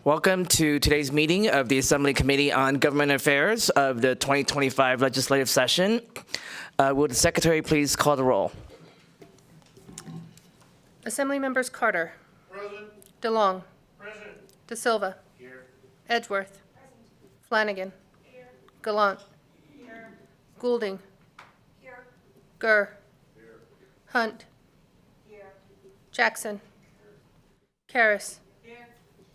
Welcome to today's meeting of the Assembly Committee on Government Affairs of the 2025 legislative session. Will the Secretary please call the roll? Assembly members Carter. Present. DeLong. Present. De Silva. Here. Edgeworth. Flanagan. Here. Gallant. Here. Goulding. Here. Gurr. Here. Hunt. Here. Jackson. Karras. Here.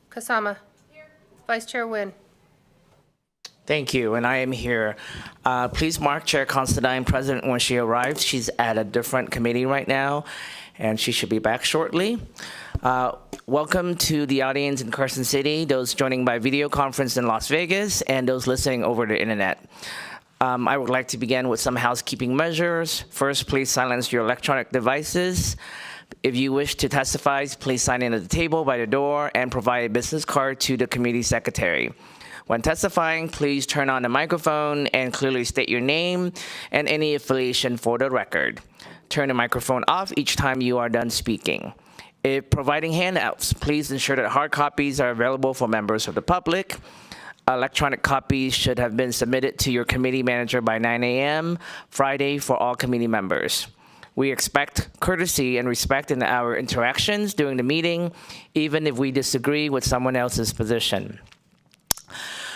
Kasama. Here. Vice Chair Wynn. Thank you, and I am here. Please mark Chair Considine present when she arrives. She's at a different committee right now, and she should be back shortly. Welcome to the audience in Carson City, those joining by video conference in Las Vegas, and those listening over the internet. I would like to begin with some housekeeping measures. First, please silence your electronic devices. If you wish to testify, please sign in at the table by the door and provide a business card to the committee secretary. When testifying, please turn on the microphone and clearly state your name and any affiliation for the record. Turn the microphone off each time you are done speaking. If providing handouts, please ensure that hard copies are available for members of the public. Electronic copies should have been submitted to your committee manager by 9 a.m. Friday for all committee members. We expect courtesy and respect in our interactions during the meeting, even if we disagree with someone else's position.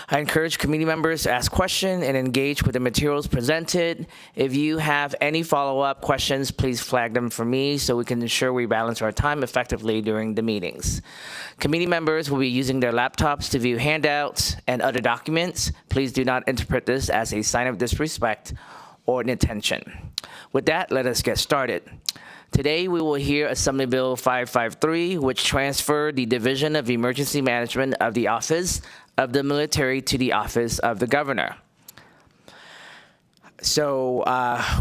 I encourage committee members to ask questions and engage with the materials presented. If you have any follow-up questions, please flag them for me so we can ensure we balance our time effectively during the meetings. Committee members will be using their laptops to view handouts and other documents. Please do not interpret this as a sign of disrespect or inattention. With that, let us get started. Today, we will hear Assembly Bill 553, which transferred the Division of Emergency Management of the Office of the Military to the Office of the Governor. So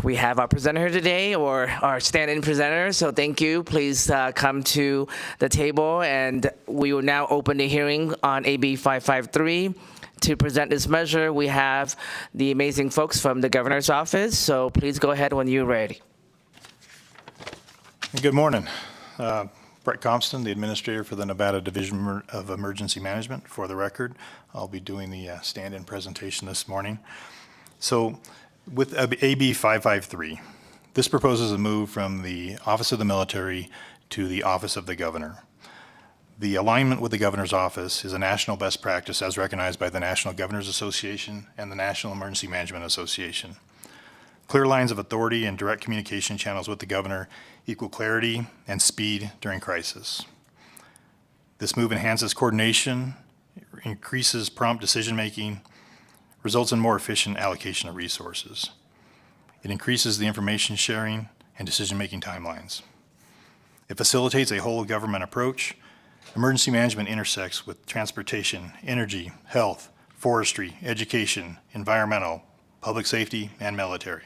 we have our presenter here today, or our stand-in presenter, so thank you. Please come to the table, and we will now open the hearing on AB 553. To present this measure, we have the amazing folks from the Governor's Office, so please go ahead when you're ready. Good morning. Brett Compston, the administrator for the Nevada Division of Emergency Management. For the record, I'll be doing the stand-in presentation this morning. So with AB 553, this proposes a move from the Office of the Military to the Office of the Governor. The alignment with the Governor's Office is a national best practice as recognized by the National Governors Association and the National Emergency Management Association. Clear lines of authority and direct communication channels with the Governor equal clarity and speed during crisis. This move enhances coordination, increases prompt decision-making, results in more efficient allocation of resources. It increases the information sharing and decision-making timelines. It facilitates a whole government approach. Emergency management intersects with transportation, energy, health, forestry, education, environmental, public safety, and military,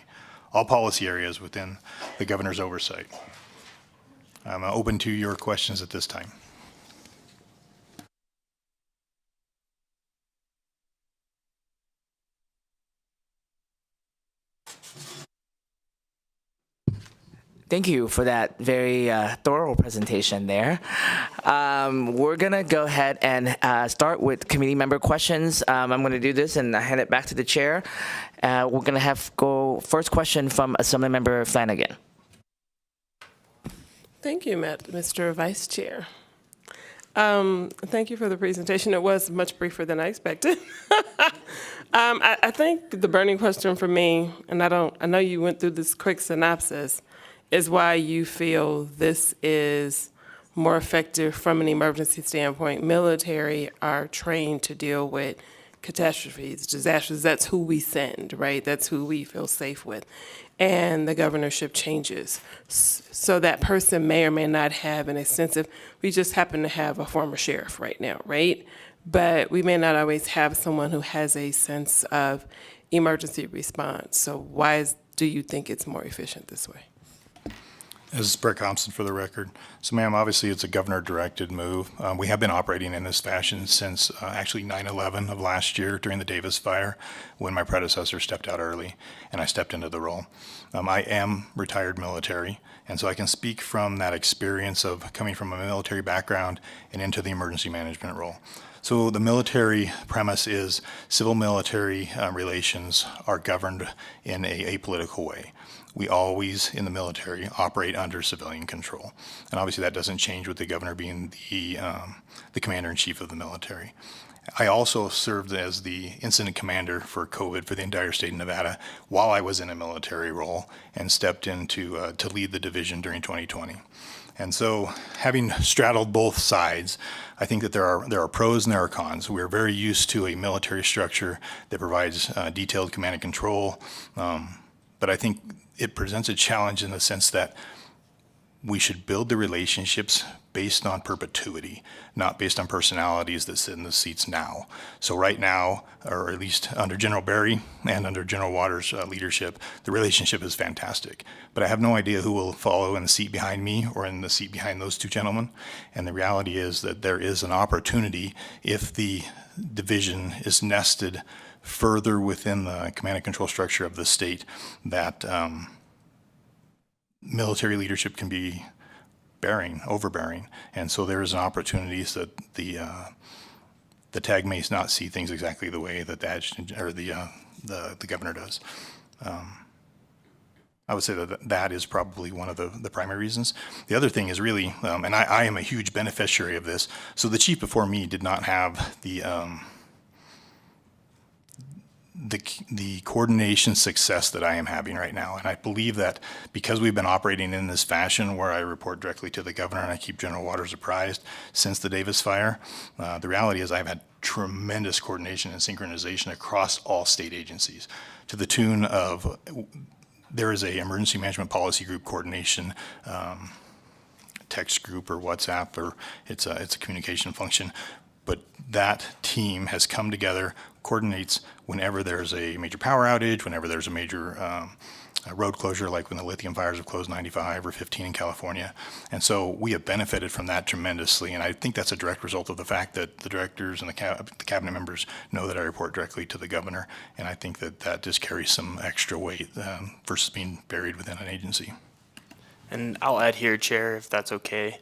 all policy areas within the Governor's oversight. I'm open to your questions at this time. Thank you for that very thorough presentation there. We're going to go ahead and start with committee member questions. I'm going to do this and hand it back to the chair. We're going to have go first question from Assembly Member Flanagan. Thank you, Mr. Vice Chair. Thank you for the presentation. It was much briefer than I expected. I think the burning question for me, and I know you went through this quick synopsis, is why you feel this is more effective from an emergency standpoint. Military are trained to deal with catastrophes, disasters. That's who we send, right? That's who we feel safe with. And the governorship changes. So that person may or may not have an extensive, we just happen to have a former sheriff right now, right? But we may not always have someone who has a sense of emergency response. So why do you think it's more efficient this way? This is Brett Compston for the record. So ma'am, obviously it's a governor-directed move. We have been operating in this fashion since actually 9/11 of last year during the Davis fire when my predecessor stepped out early and I stepped into the role. I am retired military And so I can speak from that experience of coming from a military background and into the emergency management role. So the military premise is civil-military relations are governed in a apolitical way. We always, in the military, operate under civilian control. And obviously that doesn't change with the governor being the commander-in-chief of the military. I also served as the incident commander for COVID for the entire state of Nevada while I was in a military role and stepped in to lead the division during 2020. And so, having straddled both sides, I think that there are pros and there are cons. We are very used to a military structure that provides detailed command and control, but I think it presents a challenge in the sense that we should build the relationships based on perpetuity, not based on personalities that sit in the seats now. So right now, or at least under General Barry and under General Waters' leadership, the relationship is fantastic. But I have no idea who will follow in the seat behind me or in the seat behind those two gentlemen. And the reality is that there is an opportunity, if the division is nested further within the command and control structure of the state, that military leadership can be overbearing, and so there is an opportunity that the tag may not see things exactly the way that the adjutant or the governor does. I would say that is probably one of the primary reasons. The other thing is really, and I am a huge beneficiary of this. So the chief before me did not have the coordination success that I am having right now. And I believe that because we've been operating in this fashion where I report directly to the governor and I keep General Waters apprised since the Davis fire, the reality is I've had tremendous coordination and synchronization across all state agencies to the tune of there is a emergency management policy group coordination text group or WhatsApp, or it's a communication function. But that team has come together, coordinates whenever there's a major power outage, whenever there's a major road closure, like when the lithium fires have closed 95 or 15 in California. And so we have benefited from that tremendously. And I think that's a direct result of the fact that the directors and the cabinet members know that I report directly to the governor. And I think that just carries some extra weight versus being buried within an agency. And I'll add here, Chair, if that's okay,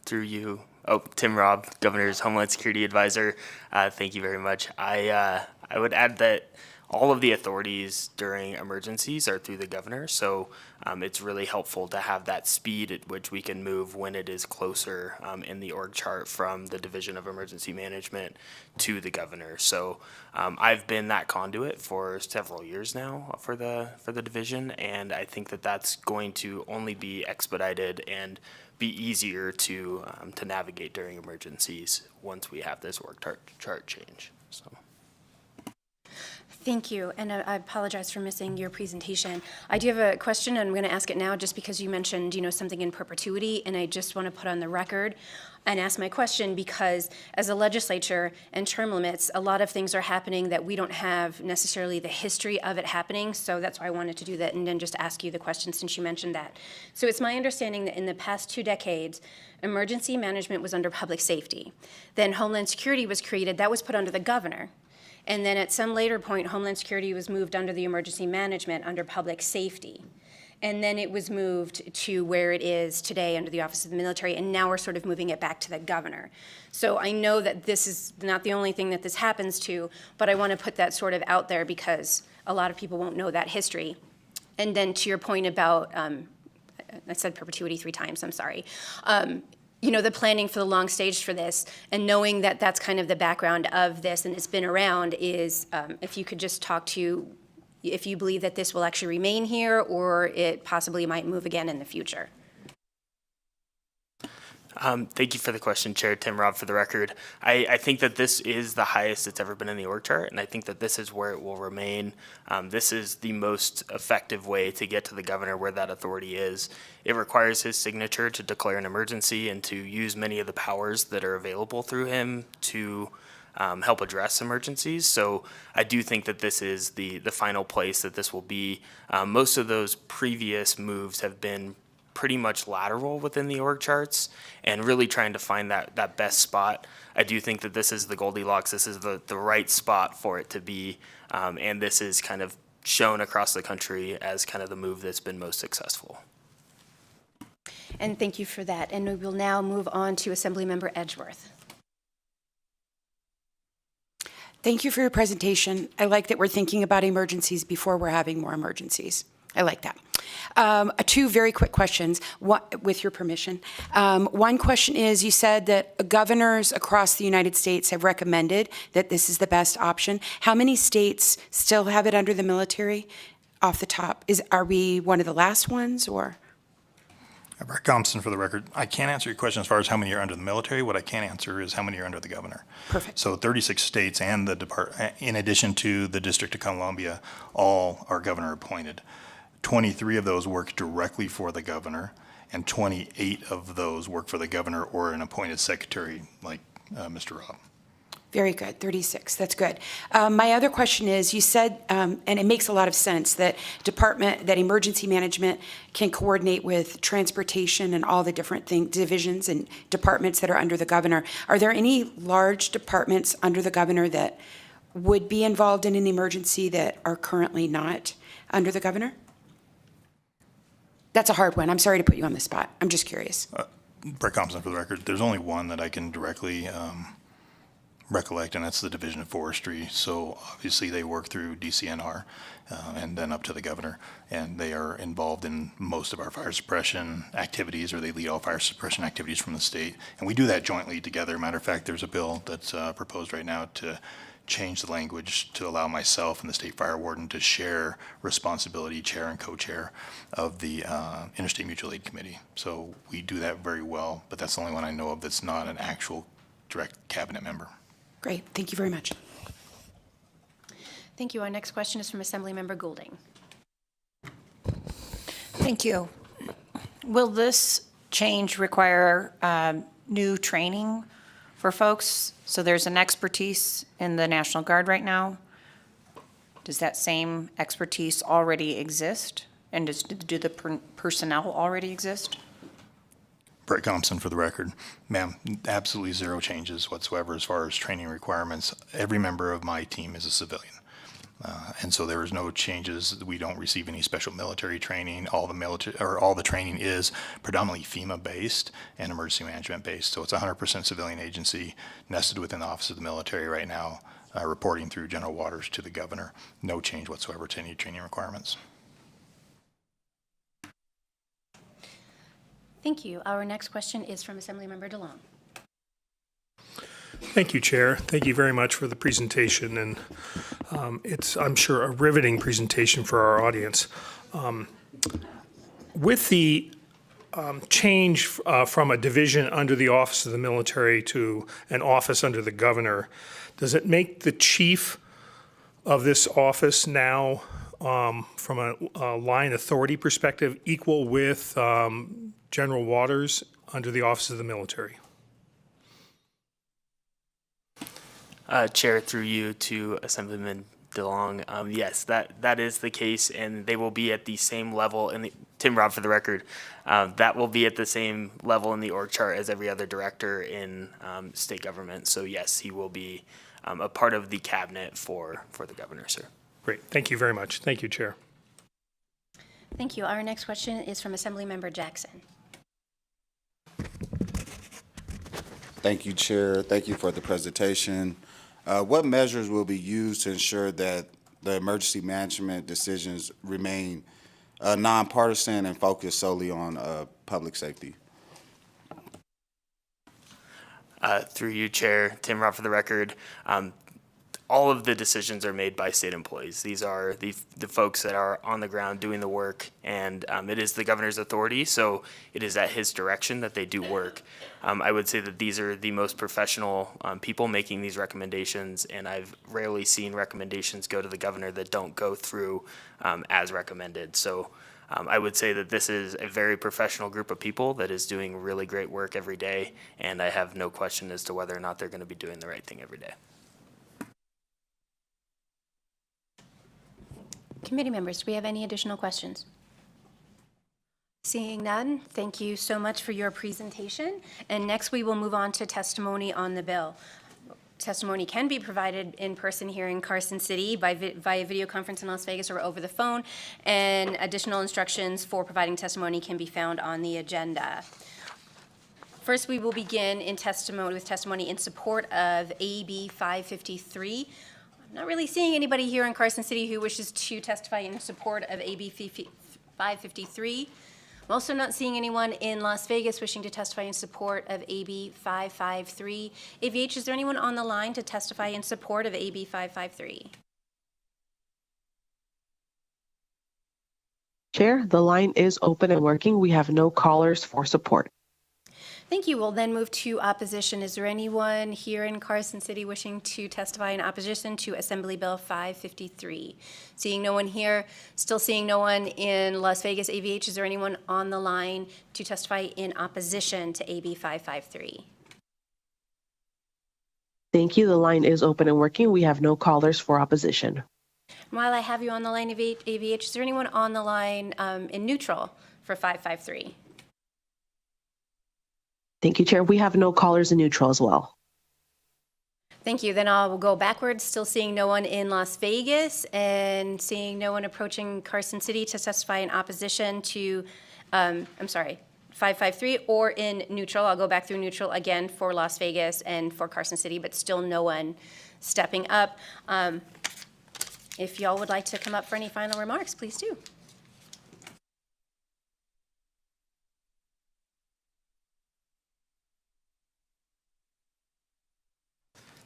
through you. Oh, Tim Robb, Governor's Homeland Security Advisor. Thank you very much. I would add that all of the authorities during emergencies are through the governor, so it's really helpful to have that speed at which we can move when it is closer in the org chart from the Division of Emergency Management to the governor. So I've been that conduit for several years now for the division, and I think that that's going to only be expedited and be easier to navigate during emergencies once we have this org chart change. So. Thank you, and I apologize for missing your presentation. I do have a question, and I'm going to ask it now just because you mentioned, something in perpetuity, and I just want to put on the record and ask my question because as a legislature and term limits, a lot of things are happening that we don't have necessarily the history of it happening, so that's why I wanted to do that and then just ask you the question since you mentioned that. So it's my understanding that in the past 2 decades, emergency management was under public safety. Then Homeland Security was created, that was put under the governor. And then at some later point, Homeland Security was moved under the emergency management under public safety. And then it was moved to where it is today under the Office of the Military, and now we're sort of moving it back to the governor. So I know that this is not the only thing that this happens to, but I want to put that sort of out there because a lot of people won't know that history. And then to your point about, I said perpetuity 3 times, I'm sorry. The planning for the long stage for this and knowing that that's kind of the background of this and it's been around is if you could just talk to if you believe that this will actually remain here or it possibly might move again in the future. Thank you for the question, Chair. Tim Robb for the record. I think that this is the highest it's ever been in the org chart, and I think that this is where it will remain. This is the most effective way to get to the governor where that authority is. It requires his signature to declare an emergency and to use many of the powers that are available through him to help address emergencies. So I do think that this is the final place that this will be. Most of those previous moves have been pretty much lateral within the org charts and really trying to find that best spot. I do think that this is the Goldilocks. This is the right spot for it to be. And this is kind of shown across the country as kind of the move that's been most successful. And thank you for that. And we will now move on to Assemblymember Edgeworth. Thank you for your presentation. I like that we're thinking about emergencies before we're having more emergencies. I like that. Two very quick questions, with your permission. One question is, you said that governors across the United States have recommended that this is the best option. How many states still have it under the military off the top? Are we one of the last ones, or? Brett Compton, for the record. I can't answer your question as far as how many are under the military. What I can answer is how many are under the governor. Perfect. So 36 states and in addition to the District of Columbia, all are governor appointed. 23 of those work directly for the governor, and 28 of those work for the governor or an appointed secretary like Mr. Robb. Very good, 36, that's good. My other question is, you said, and it makes a lot of sense, that emergency management can coordinate with transportation and all the different divisions and departments that are under the governor. Are there any large departments under the governor that would be involved in an emergency that are currently not under the governor? That's a hard one. I'm sorry to put you on the spot. I'm just curious. Brett Compton, for the record. There's only one that I can directly recollect, and that's the Division of Forestry. So obviously they work through DCNR and then up to the governor, and they are involved in most of our fire suppression activities, or they lead all fire suppression activities from the state. And we do that jointly together. Matter of fact, there's a bill that's proposed right now to change the language to allow myself and the state fire warden to share responsibility, chair and co-chair of the Interstate Mutual Aid Committee. So we do that very well, but that's the only one I know of that's not an actual direct cabinet member. Great, thank you very much. Thank you. Our next question is from Assemblymember Goulding. Thank you. Will this change require new training for folks? So there's an expertise in the National Guard right now. Does that same expertise already exist? And do the personnel already exist? Brett Compton, for the record. Ma'am, absolutely zero changes whatsoever as far as training requirements. Every member of my team is a civilian. And so there is no changes. We don't receive any special military training. All the training is predominantly FEMA-based and emergency management-based. So it's a 100% civilian agency nested within the Office of the Military right now, reporting through General Waters to the governor. No change whatsoever to any training requirements. Thank you. Our next question is from Assemblymember DeLong. Thank you, Chair. Thank you very much for the presentation, and it's, I'm sure, a riveting presentation for our audience. With the change from a division under the Office of the Military to an office under the governor, does it make the chief of this office now, from a line authority perspective, equal with General Waters under the Office of the Military? Chair, through you to Assemblyman DeLong, yes, that is the case, and they will be at the same level. Tim Robb, for the record, that will be at the same level in the org chart as every other director in state government. So yes, he will be a part of the cabinet for the governor, sir. Great. Thank you very much. Thank you, Chair. Thank you. Our next question is from Assemblymember Jackson. Thank you, Chair. Thank you for the presentation. What measures will be used to ensure that the emergency management decisions remain nonpartisan and focused solely on public safety? Through you, Chair, Tim Robb, for the record, all of the decisions are made by state employees. These are the folks that are on the ground doing the work, and it is the governor's authority, so it is at his direction that they do work. I would say that these are the most professional people making these recommendations, and I've rarely seen recommendations go to the governor that don't go through as recommended. So I would say that this is a very professional group of people that is doing really great work every day, and I have no question as to whether or not they're going to be doing the right thing every day. Committee members, do we have any additional questions? Seeing none, thank you so much for your presentation. And next we will move on to testimony on the bill. testimony can be provided in person here in Carson City via video conference in Las Vegas or over the phone, and additional instructions for providing testimony can be found on the agenda. First, we will begin with testimony in support of AB 553. I'm not really seeing anybody here in Carson City who wishes to testify in support of AB 553. I'm also not seeing anyone in Las Vegas wishing to testify in support of AB 553. AVH, is there anyone on the line to testify in support of AB 553? Chair, the line is open and working. We have no callers for support. Thank you. We'll then move to opposition. Is there anyone here in Carson City wishing to testify in opposition to Assembly Bill 553? Seeing no one here, still seeing no one in Las Vegas. AVH, is there anyone on the line to testify in opposition to AB 553? Thank you. The line is open and working. We have no callers for opposition. While I have you on the line, AVH, is there anyone on the line in neutral for 553? Thank you, Chair. We have no callers in neutral as well. Thank you. Then I'll go backwards, still seeing no one in Las Vegas and seeing no one approaching Carson City to testify in opposition to, 553 or in neutral. I'll go back through neutral again for Las Vegas and for Carson City, but still no one stepping up. If y'all would like to come up for any final remarks, please do.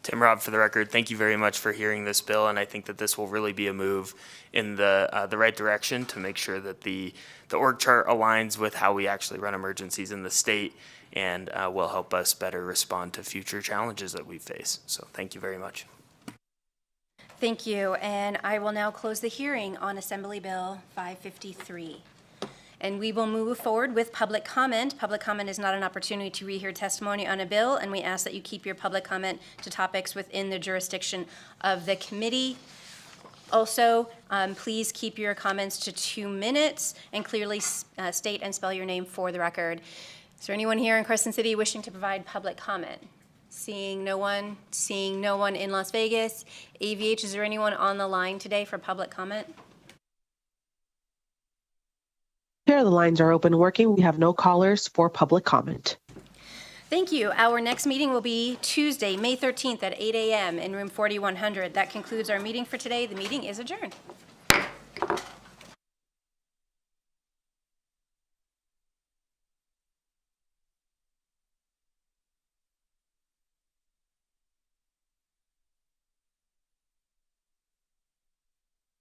Tim Robb, for the record, thank you very much for hearing this bill, and I think that this will really be a move in the right direction to make sure that the org chart aligns with how we actually run emergencies in the state, and will help us better respond to future challenges that we face. So thank you very much. Thank you, and I will now close the hearing on Assembly Bill 553. And we will move forward with public comment. Public comment is not an opportunity to rehear testimony on a bill, and we ask that you keep your public comment to topics within the jurisdiction of the committee. Also, please keep your comments to 2 minutes and clearly state and spell your name for the record. Is there anyone here in Carson City wishing to provide public comment? Seeing no one in Las Vegas. AVH, is there anyone on the line today for public comment? Chair, the lines are open and working. We have no callers for public comment. Thank you. Our next meeting will be Tuesday, May 13th at 8 a.m. in room 4100. That concludes our meeting for today. The meeting is adjourned.